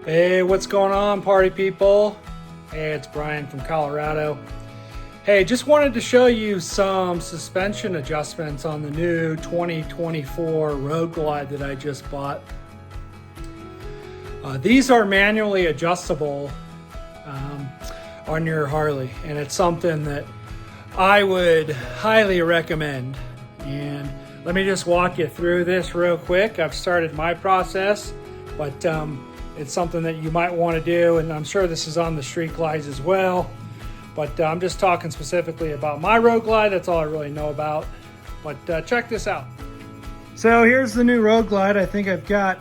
Hey, what's going on, party people? Hey, it's Brian from Colorado. Hey, just wanted to show you some suspension adjustments on the new 2024 Road Glide that I just bought. These are manually adjustable on your Harley, and it's something that I would highly recommend. And let me just walk you through this real quick. I've started my process, but it's something that you might want to do, and I'm sure this is on the street glides as well. But I'm just talking specifically about my Road Glide. That's all I really know about. But check this out. So here's the new Road Glide. I think I've got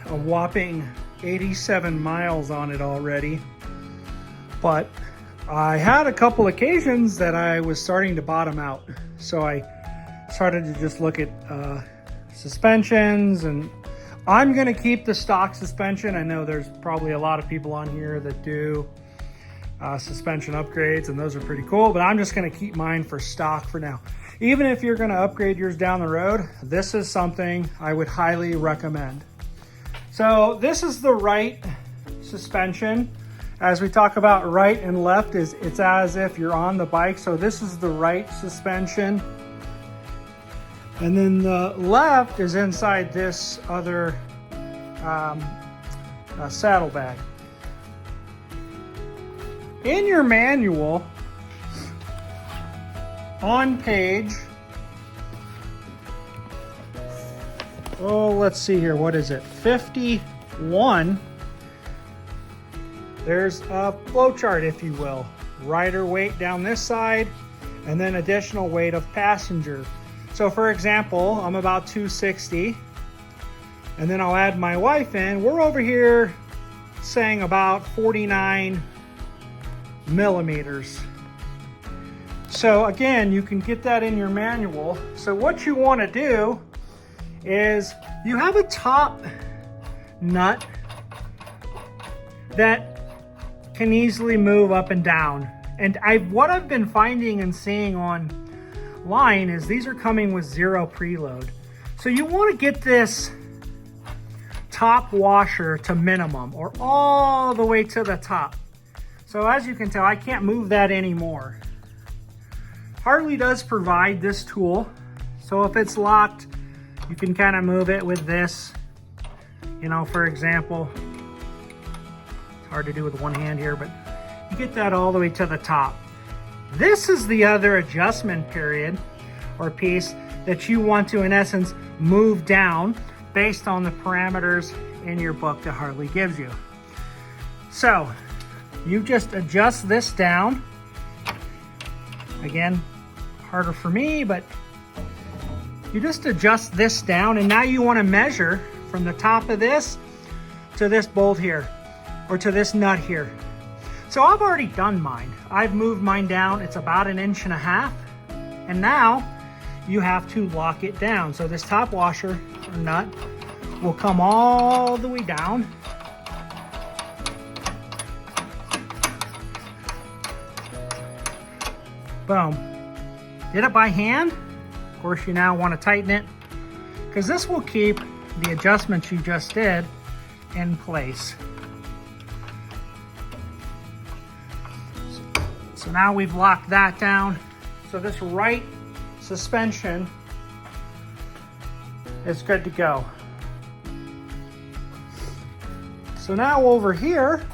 a whopping 87 miles on it already. But I had a couple occasions that I was starting to bottom out. So I started to just look at suspensions, and I'm gonna keep the stock suspension. I know there's probably a lot of people on here that do suspension upgrades, and those are pretty cool, but I'm just gonna keep mine for stock for now. Even if you're gonna upgrade yours down the road, this is something I would highly recommend. So this is the right suspension. As we talk about right and left, it's as if you're on the bike. So this is the right suspension. And then the left is inside this other saddlebag. In your manual, on page, let's see here, what is it? 51. There's a flow chart, if you will. Rider weight down this side, and then additional weight of passenger. So for example, I'm about 260, and then I'll add my wife in. We're over here saying about 49 millimeters. So again, you can get that in your manual. So what you want to do is you have a top nut that can easily move up and down. And what I've been finding and seeing online is these are coming with 0 preload. So you want to get this top washer to minimum, or all the way to the top. So as you can tell, I can't move that anymore. Harley does provide this tool. So if it's locked, you can kind of move it with this. You know, for example, it's hard to do with one hand here, but you get that all the way to the top. This is the other adjustment period or piece that you want to, in essence, move down based on the parameters in your book that Harley gives you. So you just adjust this down. Again, harder for me, but you just adjust this down, and now you want to measure from the top of this to this bolt here, or to this nut here. So I've already done mine. I've moved mine down. It's about 1.5 inches. And now you have to lock it down. So this top washer or nut will come all the way down. Boom. Did it by hand. Of course, you now want to tighten it, because this will keep the adjustments you just did in place. So now we've locked that down. So this right suspension is good to go. So now over here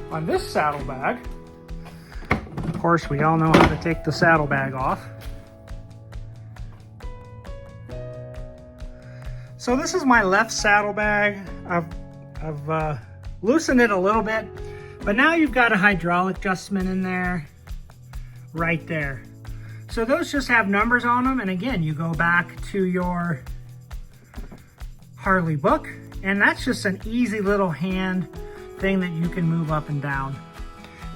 on this saddlebag, of course, we all know how to take the saddlebag off. So this is my left saddlebag. I've loosened it a little bit, but now you've got a hydraulic adjustment in there, right there. So those just have numbers on them. And again, you go back to your Harley book, and that's just an easy little hand thing that you can move up and down.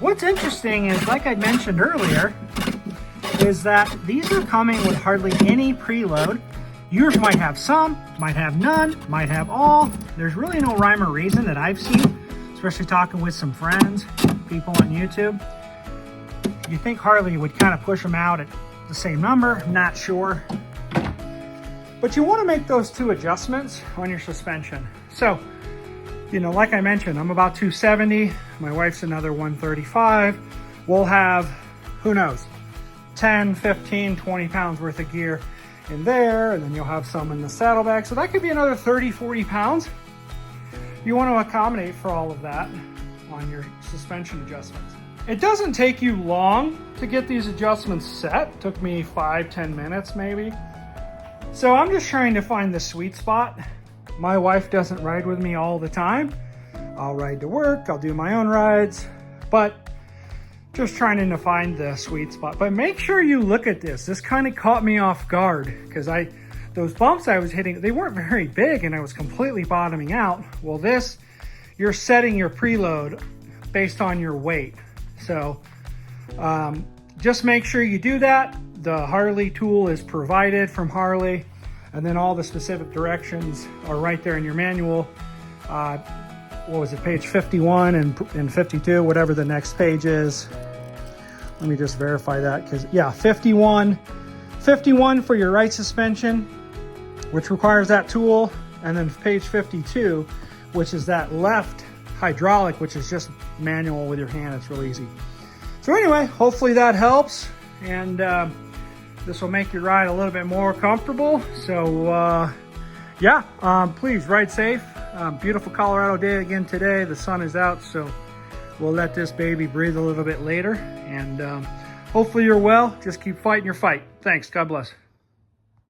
What's interesting is, like I mentioned earlier, is that these are coming with hardly any preload. Yours might have some, might have none, might have all. There's really no rhyme or reason that I've seen, especially talking with some friends, people on YouTube. You think Harley would kind of push them out at the same number, not sure. But you want to make those two adjustments on your suspension. So you know, like I mentioned, I'm about 270. My wife's another 135. We'll have, who knows, 10, 15, 20 pounds worth of gear in there, and then you'll have some in the saddlebag. So that could be another 30, 40 pounds. You want to accommodate for all of that on your suspension adjustments. It doesn't take you long to get these adjustments set. It took me 5-10 minutes maybe. So I'm just trying to find the sweet spot. My wife doesn't ride with me all the time. I'll ride to work, I'll do my own rides, but just trying to find the sweet spot. But make sure you look at this. This kind of caught me off guard because those bumps I was hitting, they weren't very big and I was completely bottoming out. Well, this, you're setting your preload based on your weight. So just make sure you do that. The Harley tool is provided from Harley, and then all the specific directions are right there in your manual. What was it, page 51 and 52, whatever the next page is. Let me just verify that, because yeah, 51 for your right suspension, which requires that tool, and then page 52, which is that left hydraulic, which is just manual with your hand. It's really easy. So anyway, hopefully that helps, and this will make your ride a little bit more comfortable. So yeah, please ride safe. Beautiful Colorado day again today. The sun is out, so we'll let this baby breathe a little bit later, and hopefully you're well. Just keep fighting your fight. Thanks. God bless.